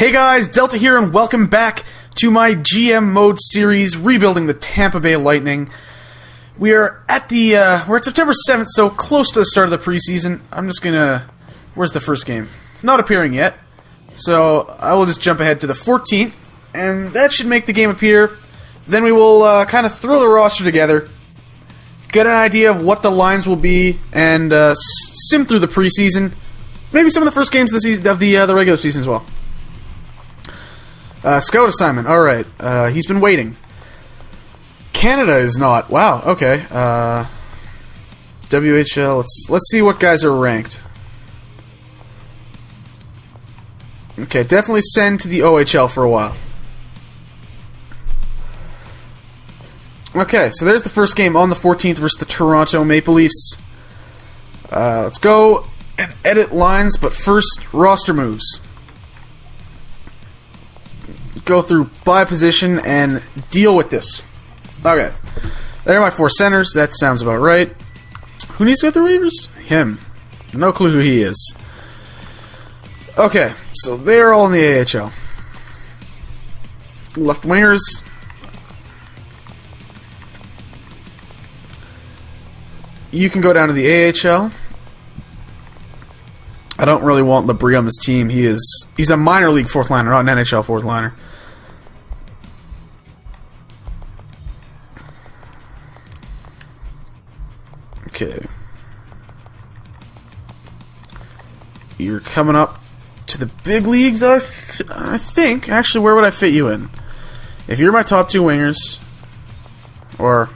Hey guys, Delta here, and welcome back to my GM mode series, rebuilding the Tampa Bay Lightning. We're at September 7th, so close to the start of the preseason. I'm just gonna... Where's the first game? Not appearing yet. So I will just jump ahead to the 14th, and that should make the game appear. Then we will kind of throw the roster together, get an idea of what the lines will be, and sim through the preseason. Maybe some of the first games of the season, of the regular season as well. Scout assignment. Alright. He's been waiting. Canada is not. Wow, okay. WHL. Let's see what guys are ranked. Okay, definitely send to the OHL for a while. Okay, so there's the first game on the 14th versus the Toronto Maple Leafs. Let's go and edit lines, but first, roster moves. Go through by position and deal with this. Okay. There are my four centers. That sounds about right. Who needs to get the waivers? Him. No clue who he is. Okay. So they're all in the AHL. Left wingers. You can go down to the AHL. I don't really want Labrie on this team. He's a minor league fourth liner, not an NHL fourth liner. Okay. You're coming up to the big leagues, I think. Actually, where would I fit you in? If you're my top two wingers, or...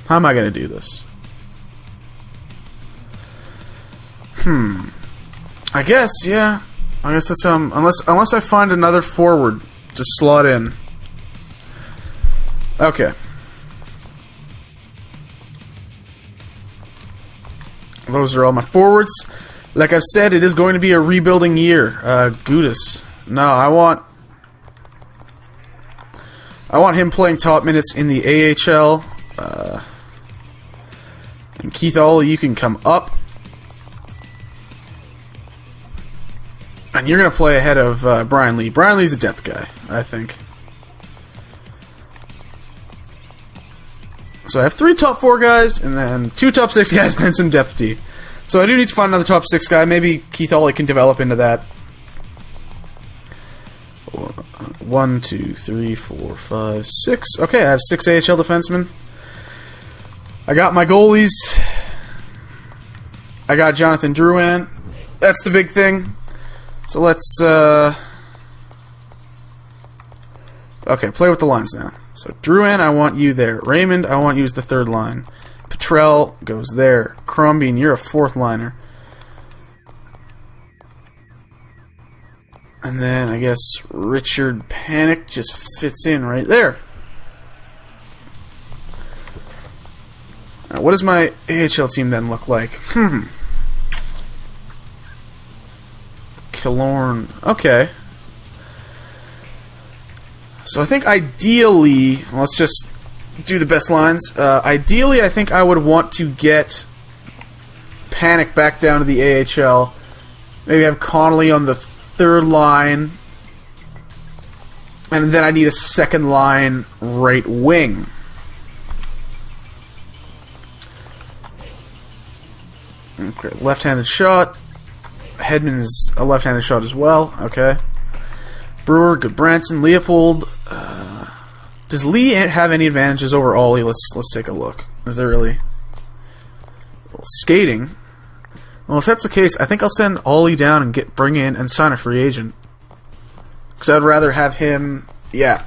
How am I going to do this? I guess, yeah. I guess that's, unless I find another forward to slot in. Okay. Those are all my forwards. Like I've said, it is going to be a rebuilding year. Gudis. No, I want him playing top minutes in the AHL. And Keith Ollie, you can come up. And you're going to play ahead of Brian Lee. Brian Lee's a depth guy, I think. So I have 3 top 4 guys, and then 2 top 6 guys, and then some depth D. So I do need to find another top 6 guy. Maybe Keith Ollie can develop into that. 1, 2, 3, 4, 5, 6. Okay, I have 6 AHL defensemen. I got my goalies. I got Jonathan Drouin. That's the big thing. So let's... Okay, play with the lines now. So, Drouin, I want you there. Raymond, I want you as the third line. Petrell goes there. Crombine, you're a fourth liner. And then, I guess, Richard Panik just fits in right there. Now, what does my AHL team then look like? Killorn. Okay. So I think ideally, let's just do the best lines. Ideally, I think I would want to get Panik back down to the AHL. Maybe have Connolly on the third line. And then I need a second line right wing. Okay, left-handed shot. Hedman is a left-handed shot as well. Okay. Brewer, Goodbranson, Leopold. Does Lee have any advantages over Ollie? Let's take a look. Is there really skating? Well, if that's the case, I think I'll send Ollie down and bring in and sign a free agent. Because I'd rather have him. Yeah,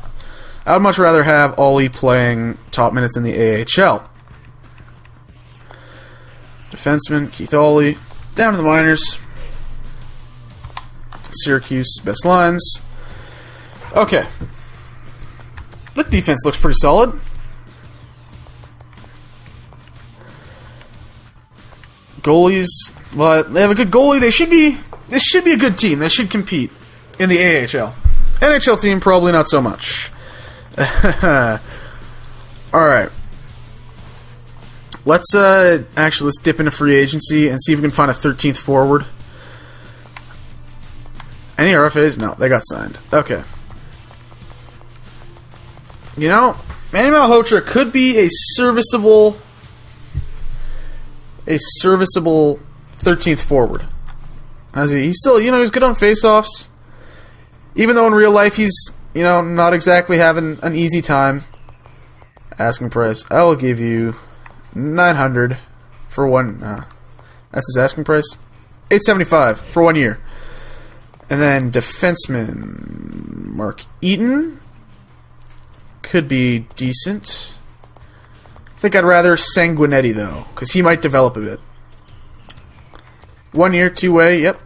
I would much rather have Ollie playing top minutes in the AHL. Defenseman Keith Ollie down to the minors. Syracuse best lines. Okay. That defense looks pretty solid. Goalies, well, they have a good goalie. This should be a good team. They should compete in the AHL. NHL team, probably not so much. Alright. Let's dip into free agency and see if we can find a 13th forward. Any RFAs? No, they got signed. Okay. You know, Manny Malhotra could be a serviceable 13th forward. He's still, he's good on faceoffs. Even though in real life he's, not exactly having an easy time. Asking price. I will give you 900 for one. That's his asking price. 875 for 1 year. And then defenseman Mark Eaton could be decent. I think I'd rather Sanguinetti though, because he might develop a bit. 1 year, 2-way. Yep.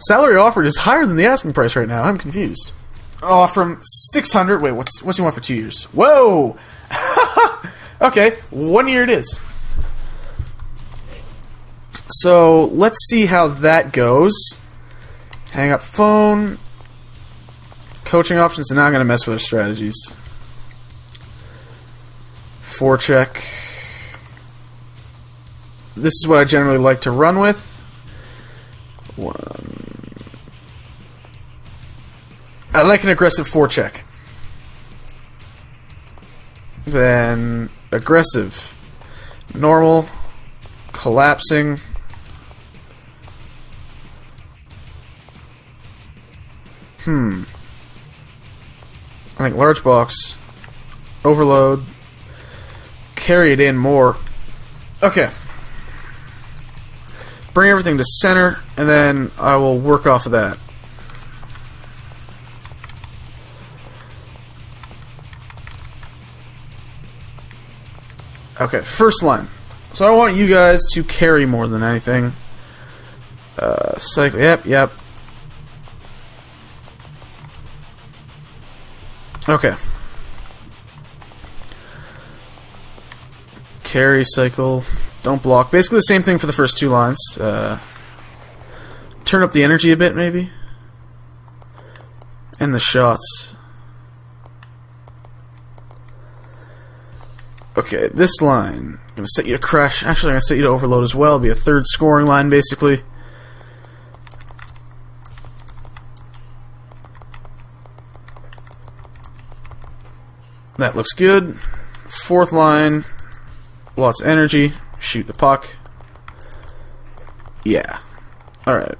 Salary offered is higher than the asking price right now. I'm confused. Oh, from 600. Wait, what's he want for 2 years? Whoa. Okay, 1 year it is. So let's see how that goes. Hang up phone. Coaching options are not going to mess with our strategies. Forecheck. This is what I generally like to run with. I like an aggressive forecheck. Then aggressive. Normal. Collapsing. I think large box. Overload. Carry it in more. Okay. Bring everything to center, and then I will work off of that. Okay, first line. So I want you guys to carry more than anything. Cycle. Yep. Okay. Carry, cycle, don't block. Basically the same thing for the first two lines. Turn up the energy a bit, maybe. And the shots. Okay, this line. I'm going to set you to crash. Actually, I'm going to set you to overload as well. It'll be a third scoring line, basically. That looks good. Fourth line. Lots of energy. Shoot the puck. Yeah. Alright.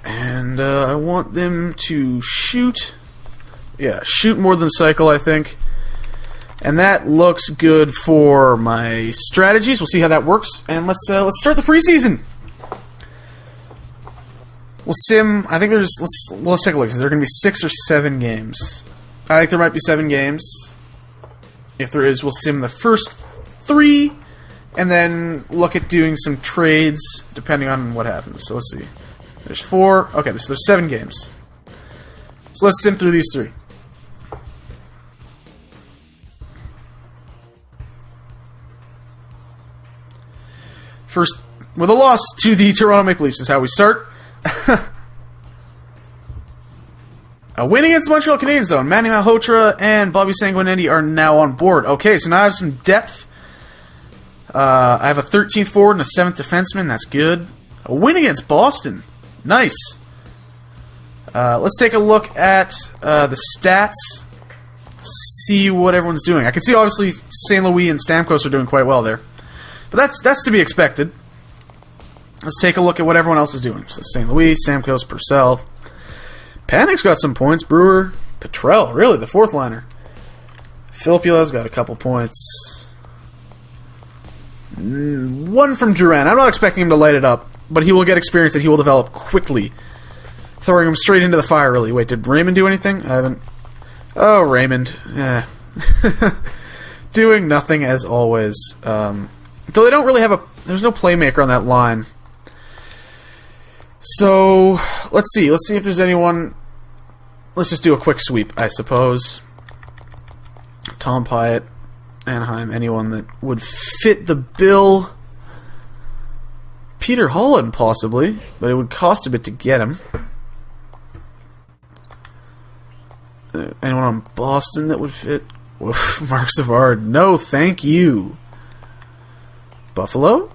And I want them to shoot. Yeah, shoot more than cycle, I think. And that looks good for my strategies. We'll see how that works. And let's start the preseason. We'll sim. I think there's. Let's take a look. Is there going to be 6 or 7 games? I think there might be 7 games. If there is, we'll sim the first 3, and then look at doing some trades depending on what happens. So let's see. There's 4. Okay, so there's 7 games. So let's sim through these 3. First, with a loss to the Toronto Maple Leafs is how we start. A win against the Montreal Canadiens, though. Manny Malhotra and Bobby Sanguinetti are now on board. Okay, so now I have some depth. I have a 13th forward and a 7th defenseman. That's good. A win against Boston. Nice. Let's take a look at the stats. See what everyone's doing. I can see, obviously, St. Louis and Stamkos are doing quite well there. But that's to be expected. Let's take a look at what everyone else is doing. So St. Louis, Stamkos, Purcell. Panik's got some points. Brewer, Petrell, really, the 4th liner. Filppula's got a couple points. 1 from Duran. I'm not expecting him to light it up, but he will get experience that he will develop quickly. Throwing him straight into the fire, really. Wait, did Raymond do anything? I haven't... Oh, Raymond. Yeah. Doing nothing as always. Though they don't really have a... There's no playmaker on that line. So, let's see. Let's see if there's anyone... Let's just do a quick sweep, I suppose. Tom Pyatt, Anaheim, anyone that would fit the bill. Peter Holland, possibly, but it would cost a bit to get him. Anyone on Boston that would fit? Mark Savard, no, thank you. Buffalo?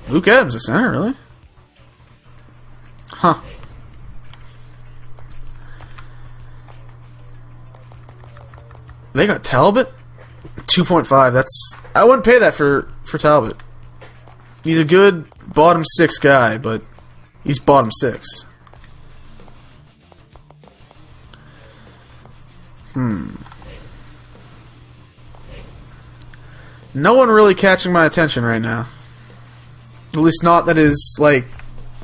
Luke Adams, the center, really? Huh. They got Talbot? 2.5. That's... I wouldn't pay that for Talbot. He's a good bottom 6 guy, but he's bottom 6. No one really catching my attention right now. At least not that is, like,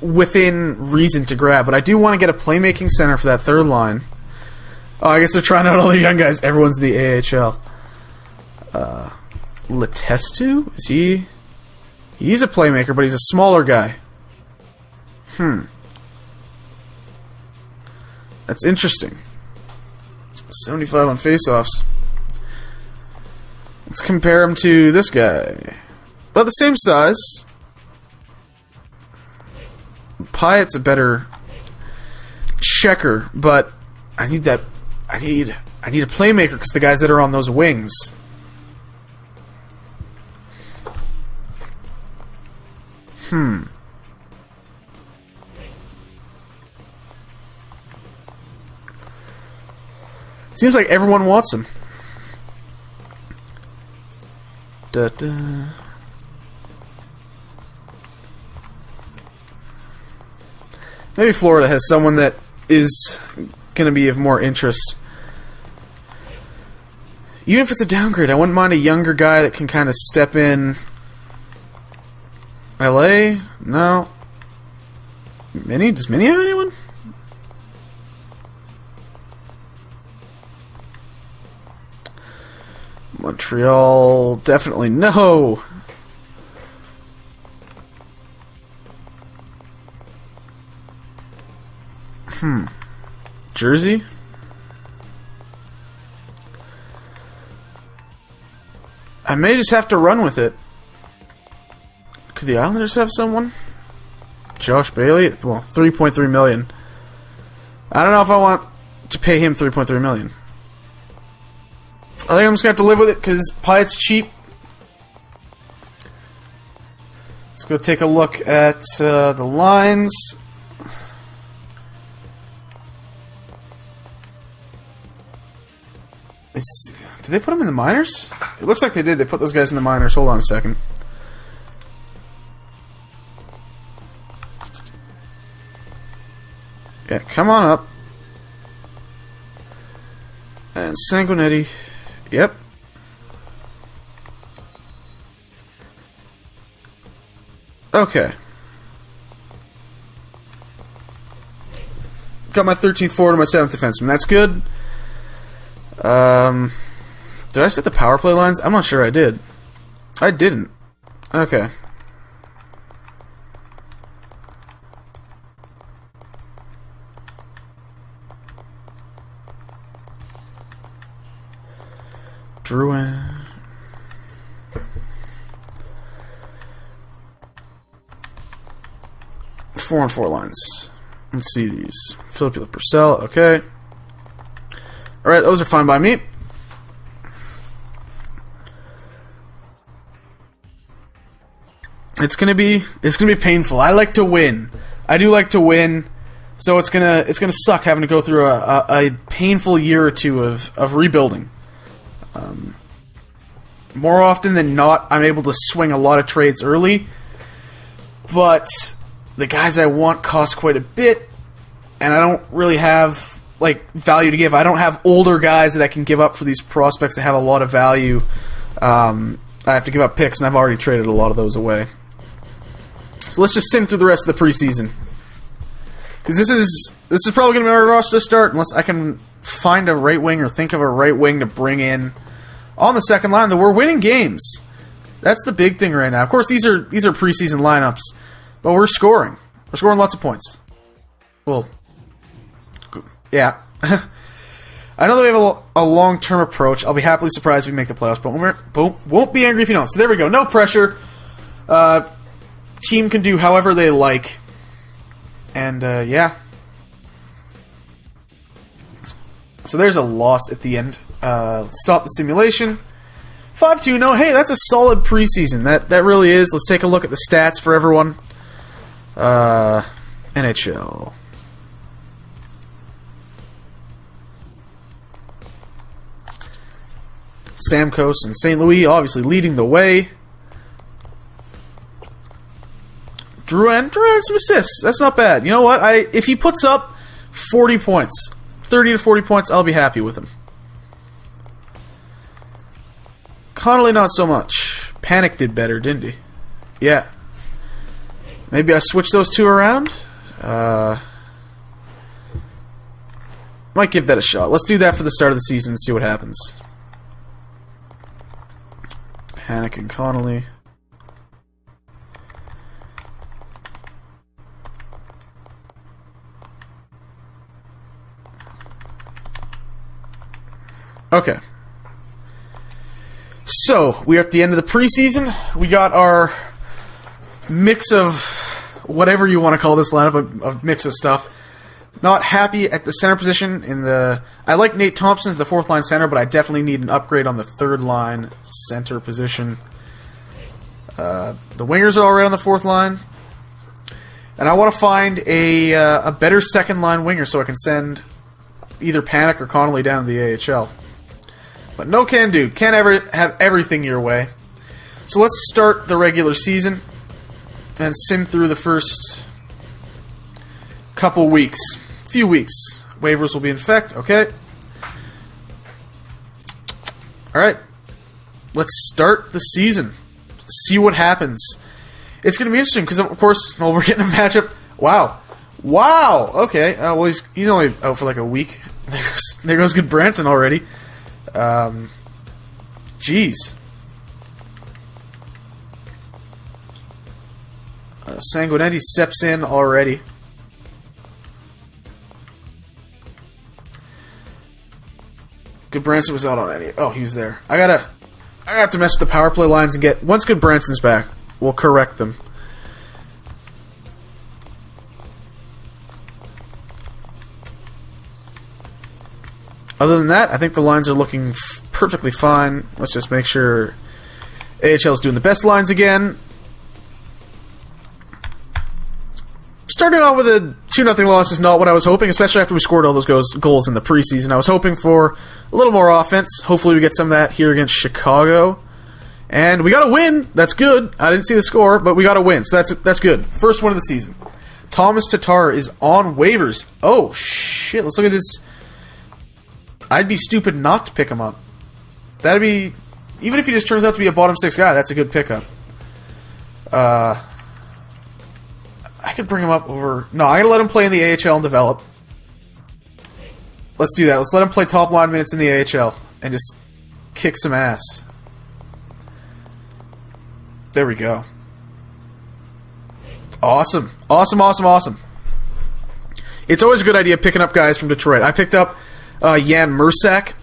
within reason to grab. But I do want to get a playmaking center for that third line. Oh, I guess they're trying out all the young guys. Everyone's in the AHL. Letestu? Is he... He's a playmaker, but he's a smaller guy. That's interesting. 75 on faceoffs. Let's compare him to this guy. About the same size. Pyatt's a better checker, but I need that. I need a playmaker because the guys that are on those wings. Seems like everyone wants him. Maybe Florida has someone that is going to be of more interest. Even if it's a downgrade, I wouldn't mind a younger guy that can kind of step in. LA? No. Minnie? Does Minnie have anyone? Montreal? Definitely no. Jersey? I may just have to run with it. Could the Islanders have someone? Josh Bailey? Well, $3.3 million. I don't know if I want to pay him $3.3 million. I think I'm just going to have to live with it because Pyatt's cheap. Let's go take a look at the lines. Did they put them in the minors? It looks like they did. They put those guys in the minors. Hold on a second. Yeah, come on up. And Sanguinetti. Yep. Okay. Got my 13th forward and my 7th defenseman. That's good. Did I set the power play lines? I'm not sure I did. I didn't. Okay. Drouin. Four on four lines. Let's see these. Philip Purcell. Okay. Alright, those are fine by me. It's gonna be painful. I like to win. I do like to win, so it's gonna suck having to go through a painful year or two of rebuilding. More often than not, I'm able to swing a lot of trades early, but the guys I want cost quite a bit, and I don't really have value to give. I don't have older guys that I can give up for these prospects that have a lot of value. I have to give up picks, and I've already traded a lot of those away. So let's just sim through the rest of the preseason, because this is probably going to be our roster to start, unless I can find a right wing or think of a right wing to bring in on the second line. That we're winning games. That's the big thing right now. Of course, these are preseason lineups, but we're scoring. We're scoring lots of points. Well, yeah. I know that we have a long-term approach. I'll be happily surprised if we make the playoffs, but won't be angry if you don't. So there we go. No pressure. Team can do however they like. And, yeah. So there's a loss at the end. Stop the simulation. 5-2. No, hey, that's a solid preseason. That really is. Let's take a look at the stats for everyone. NHL. Stamkos and St. Louis obviously leading the way. Drouin had some assists. That's not bad. You know what? If he puts up 40 points, 30 to 40 points, I'll be happy with him. Connolly, not so much. Panic did better, didn't he? Yeah. Maybe I switch those two around? Might give that a shot. Let's do that for the start of the season and see what happens. Panic and Connolly. Okay. So, we're at the end of the preseason. We got our mix of whatever you want to call this lineup, of mix of stuff. Not happy at the center position. I like Nate Thompson as the fourth line center, but I definitely need an upgrade on the third line center position. The wingers are already on the fourth line. And I want to find a better second line winger so I can send either Panic or Connolly down to the AHL. But no can do. Can't ever have everything your way. So let's start the regular season and sim through the first couple weeks. Few weeks. Waivers will be in effect. Okay. Alright. Let's start the season. See what happens. It's going to be interesting because, of course, we're getting a matchup. Wow. Okay. Well, he's only out for like a week. There goes good Branson already. Jeez. Sanguinetti steps in already. Good Branson was out on any. Oh, he was there. I have to mess with the power play lines and get. Once Good Branson's back, we'll correct them. Other than that, I think the lines are looking perfectly fine. Let's just make sure AHL is doing the best lines again. Starting out with a 2-0 loss is not what I was hoping, especially after we scored all those goals in the preseason. I was hoping for a little more offense. Hopefully we get some of that here against Chicago. And we got a win. That's good. I didn't see the score, but we got a win, so that's good. First win of the season. Thomas Tatar is on waivers. Oh, shit. Let's look at his... I'd be stupid not to pick him up. That'd be... Even if he just turns out to be a bottom six guy, that's a good pickup. I could bring him up over... No, I'm going to let him play in the AHL and develop. Let's do that. Let's let him play top line minutes in the AHL and just kick some ass. There we go. Awesome. Awesome. It's always a good idea picking up guys from Detroit. I picked up Jan Mersak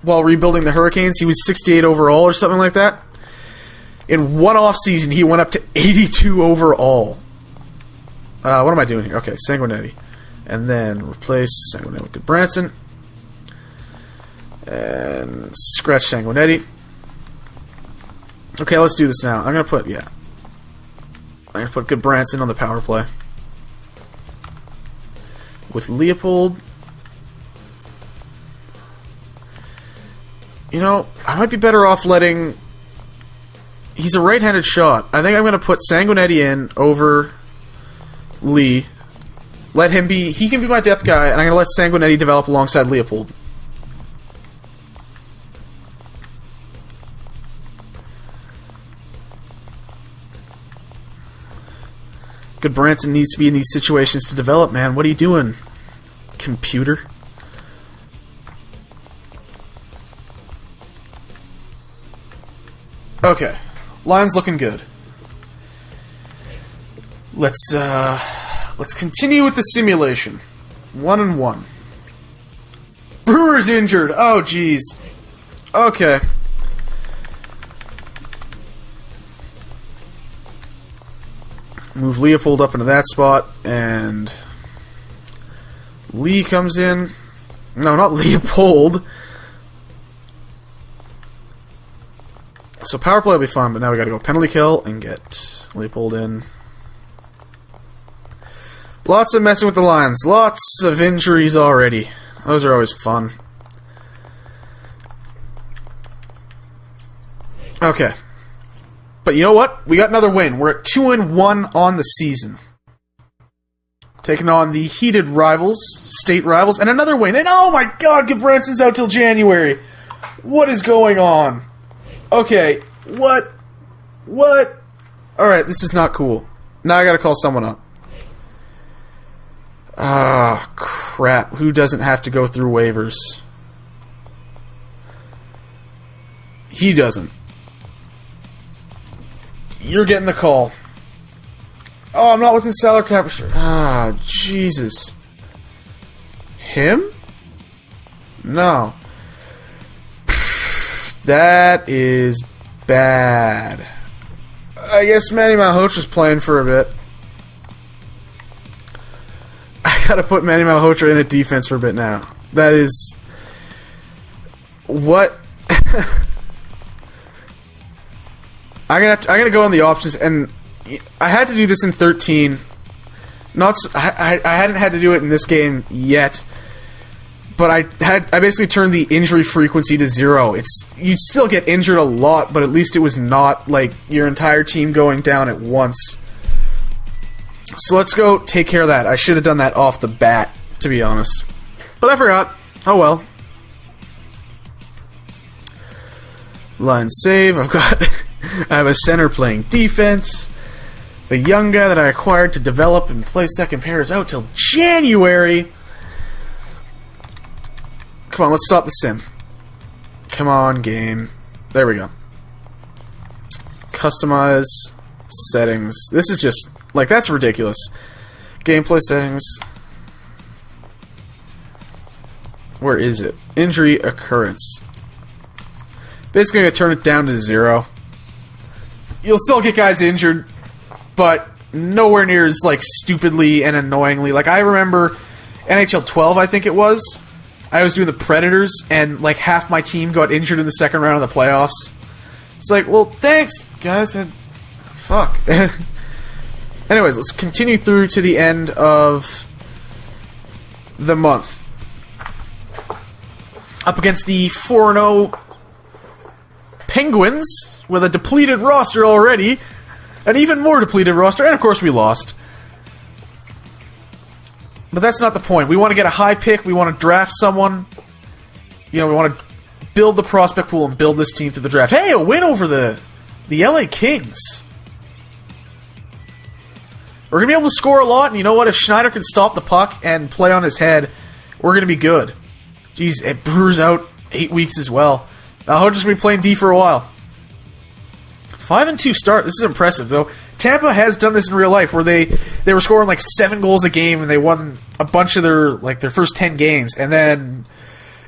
while rebuilding the Hurricanes. He was 68 overall or something like that. In one off season, he went up to 82 overall. What am I doing here? Okay, Sanguinetti. And then replace Sanguinetti with Branson. And scratch Sanguinetti. Okay, let's do this now. I'm going to put, I'm going to put good Branson on the power play. With Leopold. You know, I might be better off letting... He's a right-handed shot. I think I'm going to put Sanguinetti in over Lee. Let him be... He can be my depth guy, and I'm going to let Sanguinetti develop alongside Leopold. Good Branson needs to be in these situations to develop, man. What are you doing, computer? Okay. Line's looking good. Let's continue with the simulation. 1-1. Brewer's injured. Oh, jeez. Okay. Move Leopold up into that spot, and Lee comes in. No, not Leopold. So power play will be fun, but now we got to go penalty kill and get Leopold in. Lots of messing with the lines. Lots of injuries already. Those are always fun. Okay. But you know what? We got another win. We're at 2-1 on the season. Taking on the heated rivals, state rivals, and another win. And oh my god, Goodbranson's out till January. What is going on? Okay, what? Alright, this is not cool. Now I gotta call someone up. Ah, crap. Who doesn't have to go through waivers? He doesn't. You're getting the call. Oh, I'm not within salary cap. Ah, Jesus. Him? No. That is bad. I guess Manny Malhotra's playing for a bit. I gotta put Manny Malhotra in a defense for a bit now. That is... What? I'm gonna go on the options, and I had to do this in 13. I hadn't had to do it in this game yet, but I basically turned the injury frequency to 0. You'd still get injured a lot, but at least it was not like your entire team going down at once. So let's go take care of that. I should have done that off the bat, to be honest, but I forgot. Oh well. Line save. I have a center playing defense. The young guy that I acquired to develop and play second pair is out till January. Come on, let's stop the sim. Come on, game. There we go. Customize settings. This is just, like, that's ridiculous. Gameplay settings. Where is it? Injury occurrence. Basically, I'm going to turn it down to 0. You'll still get guys injured, but nowhere near as, like, stupidly and annoyingly. Like, I remember NHL 12, I think it was. I was doing the Predators, and, like, half my team got injured in the second round of the playoffs. It's like, well, thanks, guys. Fuck. Anyways, let's continue through to the end of the month. Up against the 4-0 Penguins, with a depleted roster already. An even more depleted roster, and of course we lost. But that's not the point. We want to get a high pick, we want to draft someone. You know, we want to build the prospect pool and build this team to the draft. Hey, a win over the LA Kings. We're going to be able to score a lot, and you know what? If Schneider can stop the puck and play on his head, we're going to be good. Jeez, it Brewer's out 8 weeks as well. Now, he'll just be playing D for a while. 5-2 start. This is impressive, though. Tampa has done this in real life, where they were scoring like 7 goals a game, and they won a bunch of their first 10 games, and then,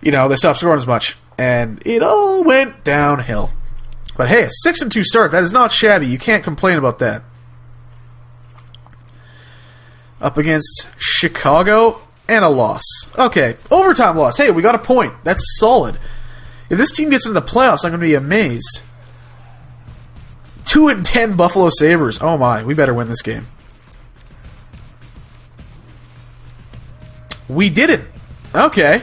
you know, they stopped scoring as much, and it all went downhill. But hey, a 6-2 start. That is not shabby. You can't complain about that. Up against Chicago, and a loss. Okay, overtime loss. Hey, we got a point. That's solid. If this team gets into the playoffs, I'm going to be amazed. 2-10 Buffalo Sabres. Oh my, we better win this game. We didn't. Okay.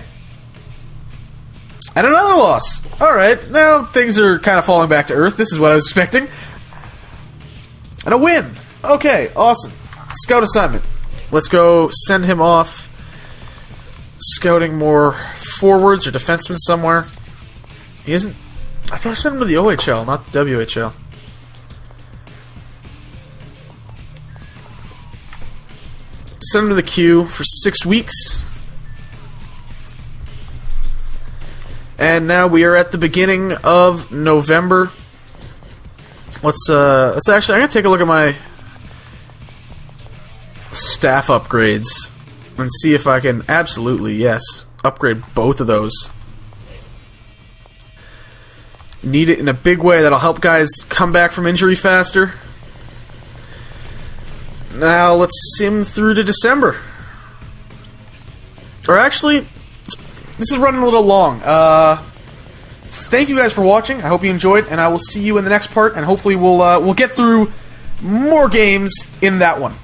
And another loss. Alright, now things are kind of falling back to earth. This is what I was expecting. And a win. Okay, awesome. Scout assignment. Let's go send him off scouting more forwards or defensemen somewhere. He isn't... I thought I sent him to the OHL, not the WHL. Send him to the queue for 6 weeks. And now we are at the beginning of November. Let's actually, I'm going to take a look at my staff upgrades and see if I can absolutely, yes, upgrade both of those. Need it in a big way that'll help guys come back from injury faster. Now let's sim through to December. Or actually, this is running a little long. thank you guys for watching. I hope you enjoyed, and I will see you in the next part, and hopefully we'll get through more games in that one.